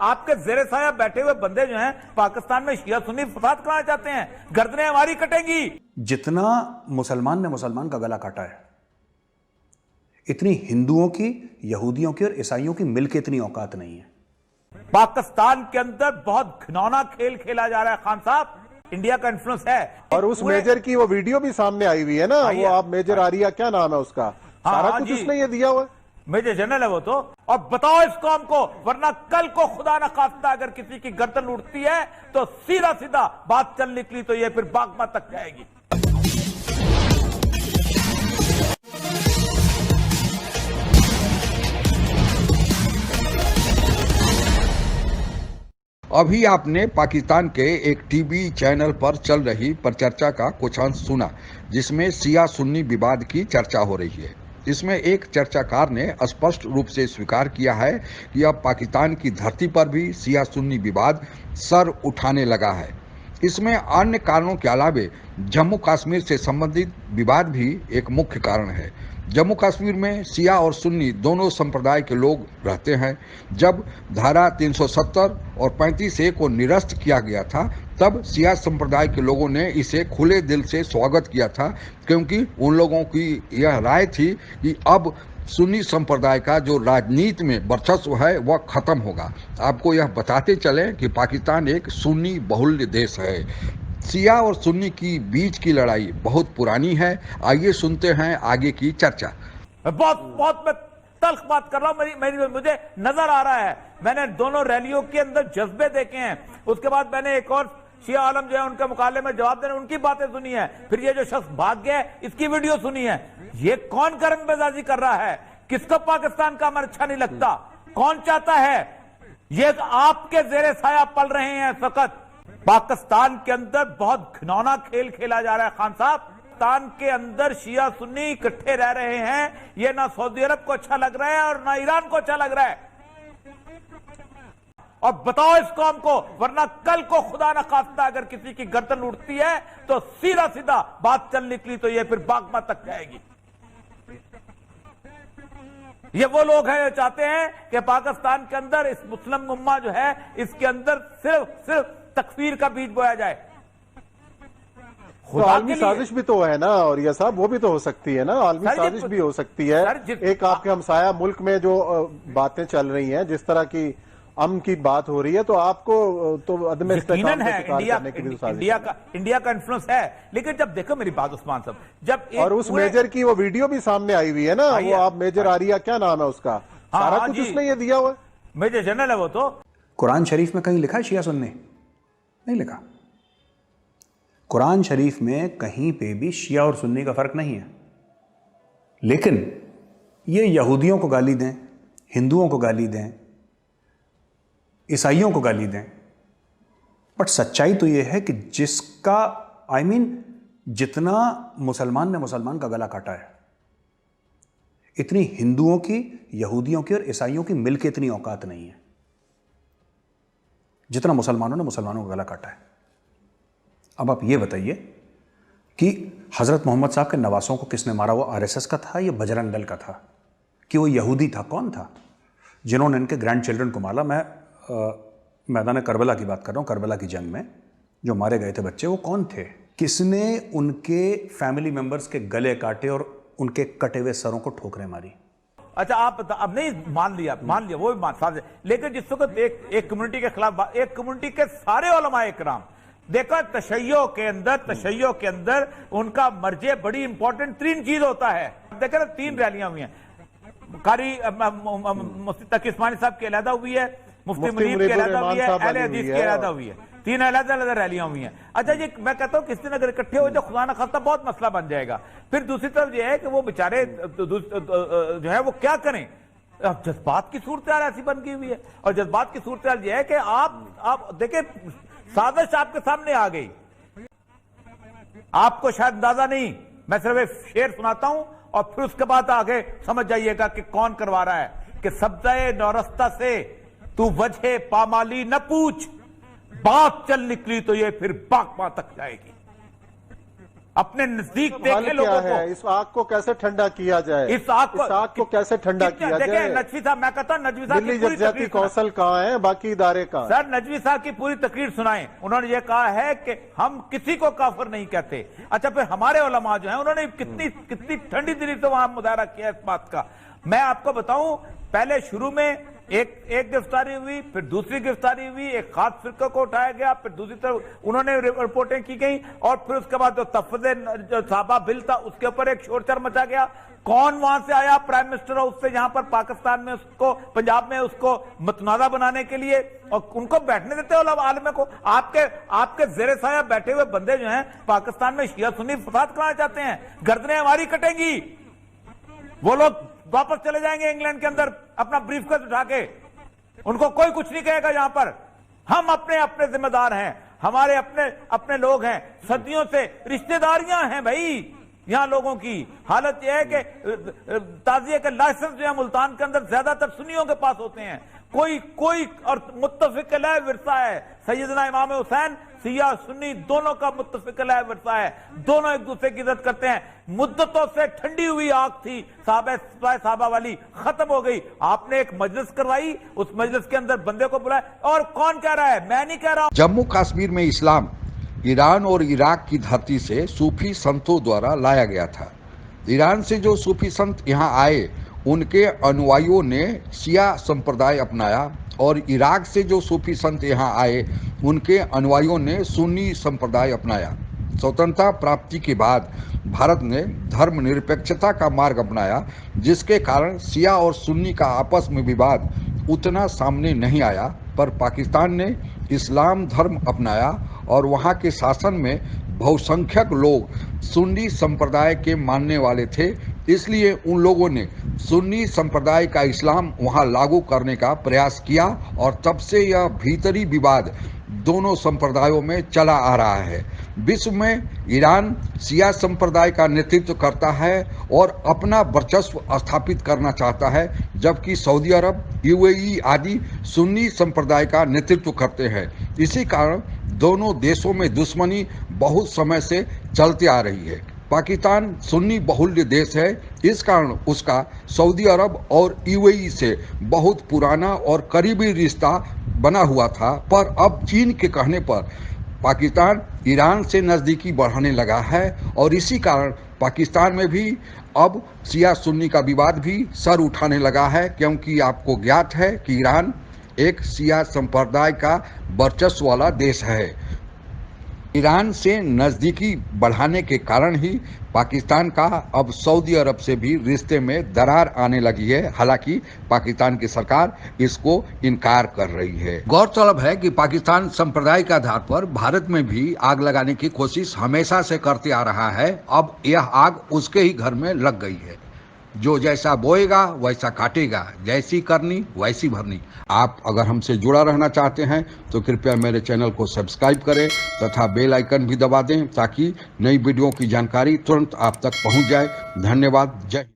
आपके जेरे साया बैठे हुए बंदे जो हैं पाकिस्तान में शिया सुन्नी फसाद कराना चाहते हैं, गर्दनें हमारी कटेंगी। जितना मुसलमान ने मुसलमान का गला काटा है, इतनी हिंदुओं की, यहूदियों की और ईसाइयों की मिलकर इतनी औकात नहीं है। पाकिस्तान के अंदर बहुत घिनौना खेल खेला जा रहा है खान साहब, इंडिया का इन्फ्लुएंस है। और उस मेजर की वो वीडियो भी सामने आई हुई है ना, वो आप मेजर आरिया, क्या नाम है उसका, सारा कुछ उसने ये दिया हुआ है। मेजर जनरल है वो तो। और बताओ इस कौम को, वरना कल को खुदा न खास्ता अगर किसी की गर्दन उठती है तो सीधा सीधा बात चल निकली तो ये फिर बागमा तक जाएगी। अभी आपने पाकिस्तान के एक टीवी चैनल पर चल रही परिचर्चा का कुछ अंश सुना, जिसमें शिया सुन्नी विवाद की चर्चा हो रही है। इसमें एक चर्चाकार ने स्पष्ट रूप से स्वीकार किया है कि अब पाकिस्तान की धरती पर भी शिया सुन्नी विवाद सर उठाने लगा है। इसमें अन्य कारणों के अलावे जम्मू कश्मीर से संबंधित विवाद भी एक मुख्य कारण है। जम्मू कश्मीर में शिया और सुन्नी दोनों संप्रदाय के लोग रहते हैं। जब धारा 370 और 35A को निरस्त किया गया था, तब शिया संप्रदाय के लोगों ने इसे खुले दिल से स्वागत किया था, क्योंकि उन लोगों की यह राय थी कि अब सुन्नी संप्रदाय का जो राजनीति में वर्चस्व है वह खत्म होगा। आपको यह बताते चलें कि पाकिस्तान एक सुन्नी बहुल्य देश है। शिया और सुन्नी की बीच की लड़ाई बहुत पुरानी है। आइए सुनते हैं आगे की चर्चा। बहुत मैं तल्ख बात कर रहा हूं, मुझे नजर आ रहा है, मैंने दोनों रैलियों के अंदर जज्बे देखे हैं। उसके बाद मैंने एक और शिया आलम जो है उनके मुकाबले में जवाब देने उनकी बातें सुनी है। फिर ये जो शख्स भाग गया है इसकी वीडियो सुनी है। ये कौन कर्मबाजी कर रहा है? किसको पाकिस्तान का अमर अच्छा नहीं लगता? कौन चाहता है? ये आपके जेरे साया पल रहे हैं फकत। पाकिस्तान के अंदर बहुत घिनौना खेल खेला जा रहा है खान साहब। पाकिस्तान के अंदर शिया सुन्नी इकट्ठे रह रहे हैं, ये ना सऊदी अरब को अच्छा लग रहा है और ना ईरान को अच्छा लग रहा है। और बताओ इस कौम को, वरना कल को खुदा न खास्ता अगर किसी की गर्दन उठती है तो सीधा सीधा बात चल निकली तो ये फिर बागमा तक जाएगी। ये वो लोग हैं जो चाहते हैं कि पाकिस्तान के अंदर इस मुस्लिम उम्मा जो है इसके अंदर सिर्फ तकफीर का बीज बोया जाए। तो आलमी साजिश भी तो है ना, और ये साहब वो भी तो हो सकती है ना, आलमी साजिश भी हो सकती है। एक आपके हमसाया मुल्क में जो बातें चल रही हैं, जिस तरह की अमन की बात हो रही है, तो आपको तो अदम इस्तेकाम है इंडिया का इन्फ्लुएंस है। लेकिन जब देखो मेरी बात उस्मान साहब, जब और उस मेजर की वो वीडियो भी सामने आई हुई है ना, वो आप मेजर आरिया, क्या नाम है उसका, सारा कुछ उसने ये दिया हुआ है। मेजर जनरल है वो तो। कुरान शरीफ में कहीं लिखा है शिया सुन्नी? नहीं लिखा। कुरान शरीफ में कहीं पे भी शिया और सुन्नी का फर्क नहीं है। लेकिन ये यहूदियों को गाली दें, हिंदुओं को गाली दें, ईसाइयों को गाली दें, बट सच्चाई तो यह है कि जिसका जितना मुसलमान ने मुसलमान का गला काटा है, इतनी हिंदुओं की, यहूदियों की और ईसाइयों की मिलकर इतनी औकात नहीं है जितना मुसलमानों ने मुसलमानों का गला काटा है। अब आप ये बताइए कि हजरत मोहम्मद साहब के नवासों को किसने मारा? वो आरएसएस का था या बजरंग दल का था? कि वो यहूदी था? कौन था जिन्होंने इनके ग्रैंड चिल्ड्रन को मारा? मैं मैदान करबला की बात कर रहा हूँ। करबला की जंग में जो मारे गए थे बच्चे, वो कौन थे? किसने उनके फैमिली मेंबर्स के गले काटे और उनके कटे हुए सरों को ठोकरें मारी? अच्छा आप अब नहीं मान लिया वो भी मान, लेकिन जिस वक्त एक कम्युनिटी के खिलाफ, एक कम्युनिटी के सारे उलमाए इकराम देखो, तशय्यो के अंदर उनका मर्जे बड़ी इंपॉर्टेंट 3 चीज होता है। देखो ना, 3 रैलियां हुई हैं। कारी मुफ्ती तकी उस्मानी साहब की अलहदा हुई है, मुफ्ती मुनीब की अलहदा हुई है, अहले हदीस की अलहदा हुई है। 3 अलग-अलग रैलियां हुई हैं। अच्छा जी, मैं कहता हूं किस दिन अगर इकट्ठे हो तो खुदा ना खास्ता बहुत मसला बन जाएगा। फिर दूसरी तरफ यह है कि वो बेचारे जो है वो क्या करें? जज्बात की सूरत ऐसी बन गई हुई है। और जज्बात की सूरत यह है कि आप देखें, साजिश आपके सामने आ गई, आपको शायद अंदाजा नहीं, मैं सिर्फ एक शेर सुनाता हूं और फिर उसके बाद आगे समझ जाइएगा कि कौन करवा रहा है। कि सब्ज़े नौरस्ता से तू वजह पामाली न पूछ, बात चल निकली तो ये फिर बागमा तक जाएगी। अपने नजदीक हल देखे क्या लोगों है? को। इस आग को कैसे ठंडा किया जाए? इस आग को कैसे ठंडा किया देखिए जाए? नजवी साहब, मैं कहता हूं नजवी साहब दिल्ली की पूरी जनजाति तकरीर कौंसिल कहाँ है, बाकी इदारे कहाँ? सर नजवी साहब की पूरी तकरीर सुनाएं। उन्होंने ये कहा है कि हम किसी को काफिर नहीं कहते। अच्छा, फिर हमारे उलमा जो हैं उन्होंने कितनी कितनी ठंडी दिली से वहां मुजाहरा किया इस बात का। मैं आपको बताऊं, पहले शुरू में एक गिरफ्तारी हुई, फिर दूसरी गिरफ्तारी हुई, एक खास फिरका को उठाया गया, फिर दूसरी तरफ उन्होंने रिपोर्टें की गई, और फिर उसके बाद जो तफदे जो साहबा बिल था उसके ऊपर एक शोरशर मचा गया। कौन वहां से आया प्राइम मिनिस्टर हाउस से यहां पर पाकिस्तान में, उसको पंजाब में उसको मतनादा बनाने के लिए, और उनको बैठने देते हो आलम को। आपके जेरे साया बैठे हुए बंदे जो हैं पाकिस्तान में शिया सुन्नी फसाद कराना चाहते हैं, गर्दनें हमारी कटेंगी, वो लोग वापस चले जाएंगे इंग्लैंड के अंदर अपना ब्रीफकेस उठा के, उनको कोई कुछ नहीं कहेगा। यहां पर हम अपने अपने जिम्मेदार हैं, हमारे अपने अपने लोग हैं, सदियों से रिश्तेदारियां हैं भाई यहां लोगों की। हालत यह है कि ताजिए के लाइसेंस जो है मुल्तान के अंदर ज्यादातर सुन्नियों के पास होते हैं। कोई और मुत्तफिक अलह विरसा है। सैयदना इमाम हुसैन सिया सुन्नी दोनों का मुत्तफिक अलह विरसा है, दोनों एक दूसरे की इज्जत करते हैं। मुद्दतों से ठंडी हुई आग थी साहबा वाली, खत्म हो गई। आपने एक मजलिस करवाई, उस मजलिस के अंदर बंदे को बुलाया, और कौन कह रहा है? मैं नहीं कह रहा हूं। जम्मू कश्मीर में इस्लाम ईरान और इराक की धरती से सूफी संतों द्वारा लाया गया था। ईरान से जो सूफी संत यहाँ आए उनके अनुयायियों ने शिया संप्रदाय अपनाया, और इराक से जो सूफी संत यहाँ आए उनके अनुयायियों ने सुन्नी संप्रदाय अपनाया। स्वतंत्रता प्राप्ति के बाद भारत ने धर्मनिरपेक्षता का मार्ग अपनाया, जिसके कारण शिया और सुन्नी का आपस में विवाद उतना सामने नहीं आया। पर पाकिस्तान ने इस्लाम धर्म अपनाया और वहाँ के शासन में बहुसंख्यक लोग सुन्नी संप्रदाय के मानने वाले थे, इसलिए उन लोगों ने सुन्नी संप्रदाय का इस्लाम वहाँ लागू करने का प्रयास किया, और तब से यह भीतरी विवाद दोनों संप्रदायों में चला आ रहा है। विश्व में ईरान शिया संप्रदाय का नेतृत्व करता है और अपना वर्चस्व स्थापित करना चाहता है, जबकि सऊदी अरब, यूएई आदि सुन्नी संप्रदाय का नेतृत्व करते हैं। इसी कारण दोनों देशों में दुश्मनी बहुत समय से चलती आ रही है। पाकिस्तान सुन्नी बहुल्य देश है, इस कारण उसका सऊदी अरब और यूएई से बहुत पुराना और करीबी रिश्ता बना हुआ था, पर अब चीन के कहने पर पाकिस्तान ईरान से नज़दीकी बढ़ाने लगा है, और इसी कारण पाकिस्तान में भी अब शिया सुन्नी का विवाद भी सर उठाने लगा है, क्योंकि आपको ज्ञात है कि ईरान एक शिया संप्रदाय का वर्चस्व वाला देश है। ईरान से नज़दीकी बढ़ाने के कारण ही पाकिस्तान का अब सऊदी अरब से भी रिश्ते में दरार आने लगी है। हालांकि पाकिस्तान की सरकार इसको इनकार कर रही है। गौरतलब है कि पाकिस्तान संप्रदाय के आधार पर भारत में भी आग लगाने की कोशिश हमेशा से करते आ रहा है। अब यह आग उसके ही घर में लग गई है। जो जैसा बोएगा वैसा काटेगा, जैसी करनी वैसी भरनी। आप अगर हमसे जुड़ा रहना चाहते हैं तो कृपया मेरे चैनल को सब्सक्राइब करें तथा बेल आइकन भी दबा दें, ताकि नई वीडियो की जानकारी तुरंत आप तक पहुंच जाए। धन्यवाद। जय